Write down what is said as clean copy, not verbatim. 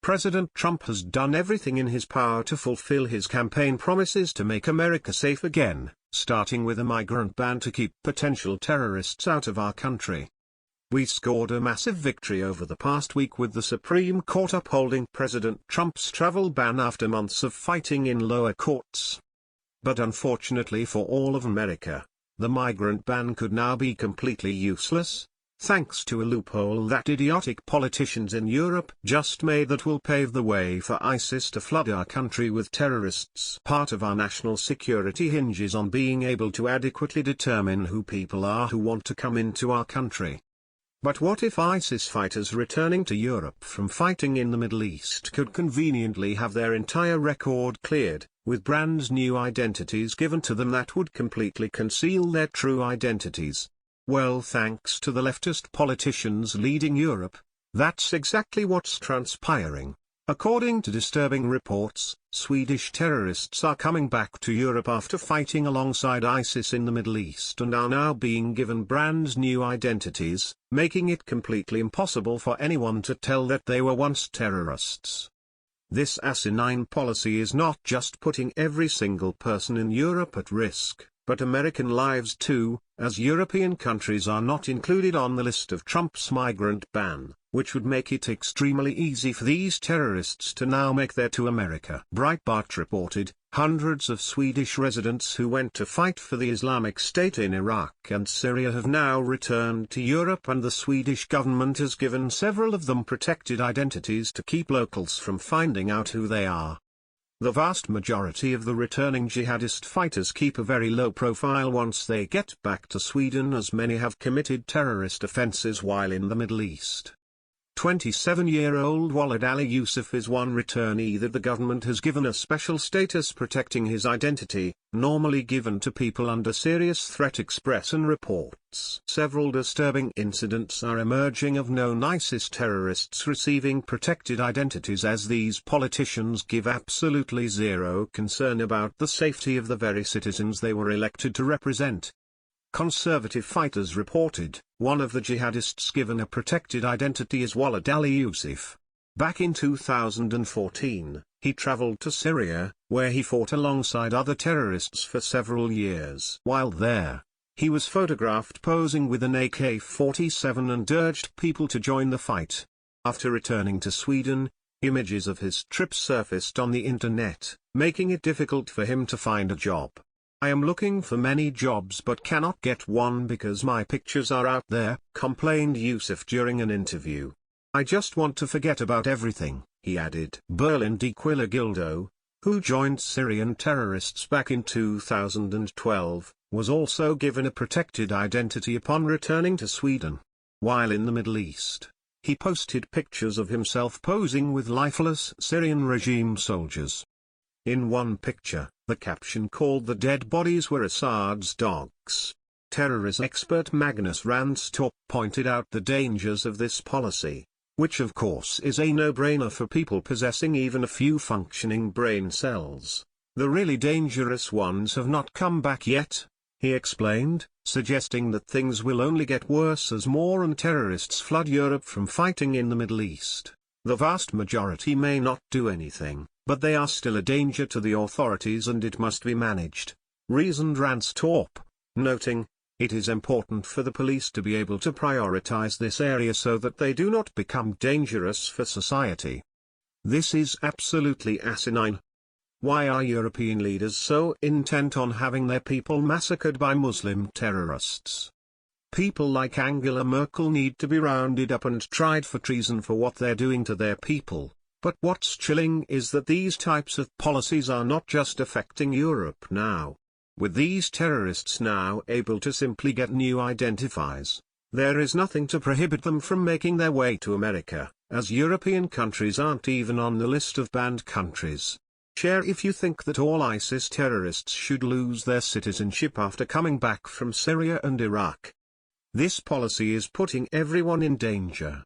President Trump has done everything in his power to fulfill his campaign promises to make America safe again, starting with a migrant ban to keep potential terrorists out of our country. We scored a massive victory over the past week with the Supreme Court upholding President Trump's travel ban after months of fighting in lower courts. But unfortunately for all of America, the migrant ban could now be completely useless, thanks to a loophole that idiotic politicians in Europe just made that will pave the way for ISIS to flood our country with terrorists. Part of our national security hinges on being able to adequately determine who people are who want to come into our country. But what if ISIS fighters returning to Europe from fighting in the Middle East could conveniently have their entire record cleared, with brand new identities given to them that would completely conceal their true identities? Well, thanks to the leftist politicians leading Europe, that's exactly what's transpiring. According to disturbing reports, Swedish terrorists are coming back to Europe after fighting alongside ISIS in the Middle East and are now being given brand new identities, making it completely impossible for anyone to tell that they were once terrorists. This asinine policy is not just putting every single person in Europe at risk, but American lives too, as European countries are not included on the list of Trump's migrant ban, which would make it extremely easy for these terrorists to now make their to America. Breitbart reported, hundreds of Swedish residents who went to fight for the Islamic State in Iraq and Syria have now returned to Europe, and the Swedish government has given several of them protected identities to keep locals from finding out who they are. The vast majority of the returning jihadist fighters keep a very low profile once they get back to Sweden, as many have committed terrorist offences while in the Middle East. 27-year-old Walid Ali Yusuf is one returnee that the government has given a special status protecting his identity, normally given to people under serious threat. Expression reports several disturbing incidents are emerging of known ISIS terrorists receiving protected identities, as these politicians give absolutely zero concern about the safety of the very citizens they were elected to represent. Conservative fighters reported, one of the jihadists given a protected identity is Walid Ali Yusuf. Back in 2014, he traveled to Syria, where he fought alongside other terrorists for several years. While there, he was photographed posing with an AK-47 and urged people to join the fight. After returning to Sweden, images of his trip surfaced on the internet, making it difficult for him to find a job. "I am looking for many jobs but cannot get one because my pictures are out there," complained Yusuf during an interview. "I just want to forget about everything," he added. Berlin D'Aquila Gildo, who joined Syrian terrorists back in 2012, was also given a protected identity upon returning to Sweden. While in the Middle East, he posted pictures of himself posing with lifeless Syrian regime soldiers. In one picture, the caption called "The dead bodies were Assad's dogs." Terrorism expert Magnus Ranstorp pointed out the dangers of this policy, which of course is a no-brainer for people possessing even a few functioning brain cells. "The really dangerous ones have not come back yet," he explained, suggesting that things will only get worse as more and terrorists flood Europe from fighting in the Middle East. "The vast majority may not do anything, but they are still a danger to the authorities and it must be managed," reasoned Ranstorp, noting, "It is important for the police to be able to prioritize this area so that they do not become dangerous for society." This is absolutely asinine. Why are European leaders so intent on having their people massacred by Muslim terrorists? People like Angela Merkel need to be rounded up and tried for treason for what they're doing to their people. But what's chilling is that these types of policies are not just affecting Europe now. With these terrorists now able to simply get new identifiers, there is nothing to prohibit them from making their way to America, as European countries aren't even on the list of banned countries. Share if you think that all ISIS terrorists should lose their citizenship after coming back from Syria and Iraq. This policy is putting everyone in danger.